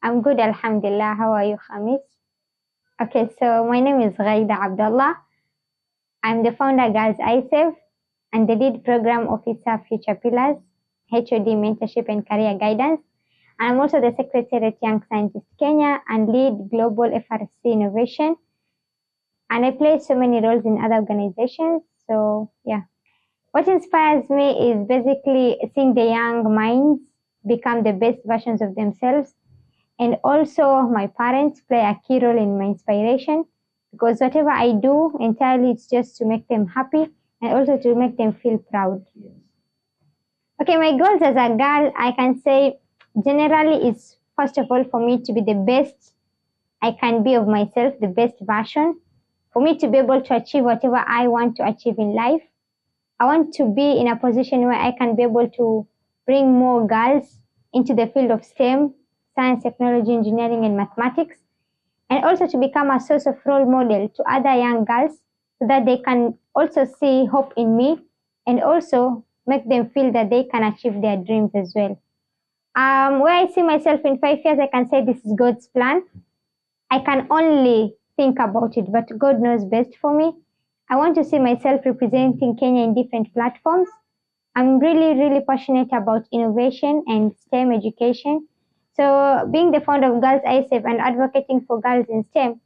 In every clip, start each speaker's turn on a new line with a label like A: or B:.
A: I'm good, Alhamdulillah. How are you, Khamis? Okay, so my name is Gheida Abdallah. I'm the founder Girls ISF and the lead program officer Future Pillars, HOD Mentorship and Career Guidance. And I'm also the secretary at Young Scientist Kenya and lead Global FRC Innovation. And I play so many roles in other organizations. So yeah. What inspires me is basically seeing the young minds become the best versions of themselves. And also my parents play a key role in my inspiration because whatever I do entirely it's just to make them happy and also to make them feel proud. Okay, my goals as a girl, I can say generally is first of all for me to be the best I can be of myself, the best version, for me to be able to achieve whatever I want to achieve in life. I want to be in a position where I can be able to bring more girls into the field of STEM, science, technology, engineering, and mathematics, and also to become a source of role model to other young girls so that they can also see hope in me and also make them feel that they can achieve their dreams as well. Where I see myself in 5 years, I can say this is God's plan. I can only think about it, but God knows best for me. I want to see myself representing Kenya in different platforms. I'm really, really passionate about innovation and STEM education. So being the founder of Girls ISF and advocating for girls in STEM,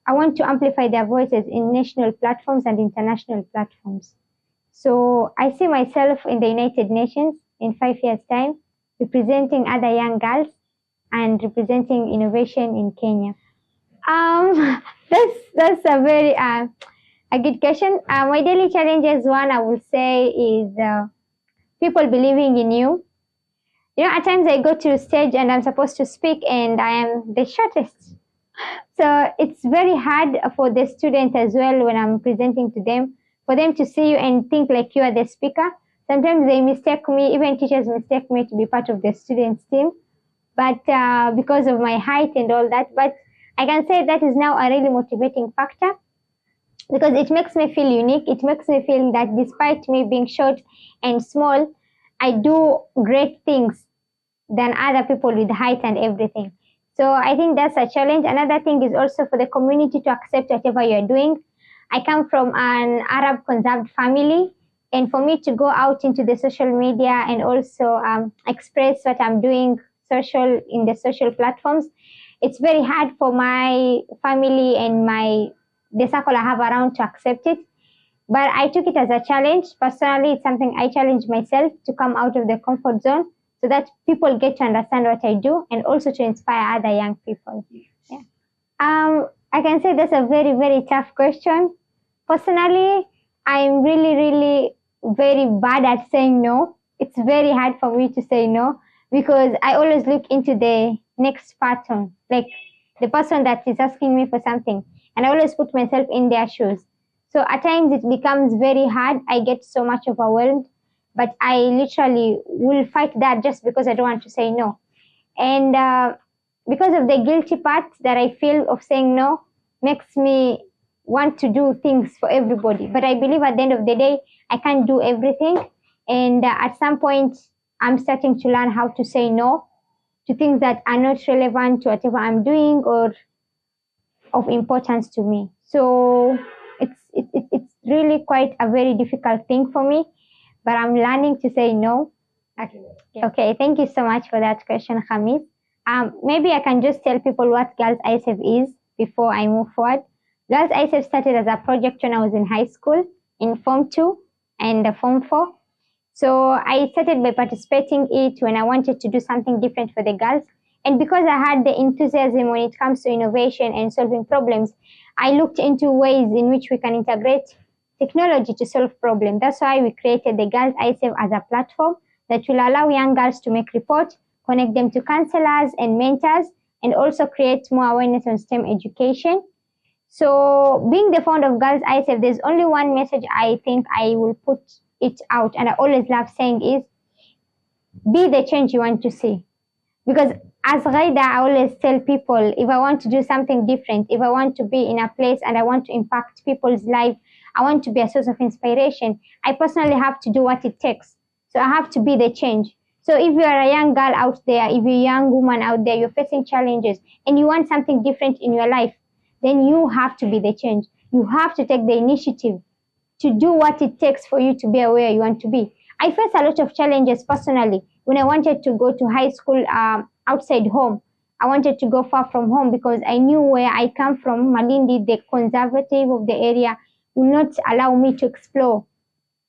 A: I want to amplify their voices in national platforms and international platforms. So I see myself in the United Nations in 5 years' time, representing other young girls and representing innovation in Kenya. That's a very a good question. My daily challenges, one I would say is people believing in you. You know, at times I go to stage and I'm supposed to speak and I am the shortest. So it's very hard for the student as well when I'm presenting to them, for them to see you and think like you are the speaker. Sometimes they mistake me, even teachers mistake me to be part of the students' team, but because of my height and all that. But I can say that is now a really motivating factor because it makes me feel unique. It makes me feel that despite me being short and small, I do great things than other people with height and everything. So I think that's a challenge. Another thing is also for the community to accept whatever you're doing. I come from an Arab conserved family, and for me to go out into the social media and also express what I'm doing in the social platforms, it's very hard for my family and the circle I have around to accept it. But I took it as a challenge. Personally, it's something I challenge myself to come out of the comfort zone so that people get to understand what I do and also to inspire other young people. Yeah. I can say that's a very, very tough question. Personally, I'm really, really very bad at saying no. It's very hard for me to say no because I always look into the next person, like the person that is asking me for something, and I always put myself in their shoes. So at times it becomes very hard. I get so much overwhelmed, but I literally will fight that just because I don't want to say no. And because of the guilty part that I feel of saying no makes me want to do things for everybody. But I believe at the end of the day, I can't do everything. And at some point, I'm starting to learn how to say no to things that are not relevant to whatever I'm doing or of importance to me. So it's really quite a very difficult thing for me, but I'm learning to say no. Okay, thank you so much for that question, Khamis. Maybe I can just tell people what Girls ISF is before I move forward. Girls ISF started as a project when I was in high school, in Form 2 and Form 4. So I started by participating it when I wanted to do something different for the girls. And because I had the enthusiasm when it comes to innovation and solving problems, I looked into ways in which we can integrate technology to solve problems. That's why we created the Girls ISF as a platform that will allow young girls to make reports, connect them to counselors and mentors, and also create more awareness on STEM education. So being the founder of Girls ISF, there's only one message I think I will put it out, and I always love saying is, be the change you want to see. Because as Gheida, I always tell people, if I want to do something different, if I want to be in a place and I want to impact people's life, I want to be a source of inspiration, I personally have to do what it takes. So I have to be the change. So if you are a young girl out there, if you're a young woman out there, you're facing challenges and you want something different in your life, then you have to be the change. You have to take the initiative to do what it takes for you to be where you want to be. I faced a lot of challenges personally when I wanted to go to high school outside home. I wanted to go far from home because I knew where I come from, Malindi, the conservative of the area, will not allow me to explore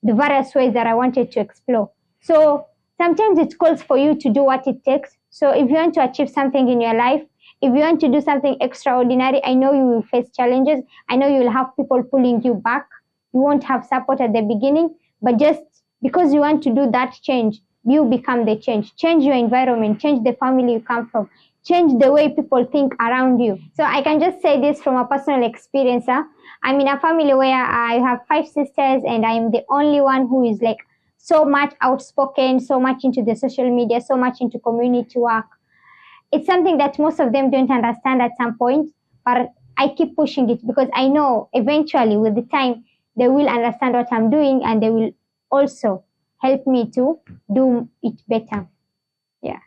A: the various ways that I wanted to explore. So sometimes it calls for you to do what it takes. So if you want to achieve something in your life, if you want to do something extraordinary, I know you will face challenges. I know you will have people pulling you back. You won't have support at the beginning, but just because you want to do that change, you become the change. Change your environment, change the family you come from, change the way people think around you. So I can just say this from a personal experience. I'm in a family where I have 5 sisters and I'm the only one who is like so much outspoken, so much into the social media, so much into community work. It's something that most of them don't understand at some point, but I keep pushing it because I know eventually with the time they will understand what I'm doing and they will also help me to do it better. Yeah.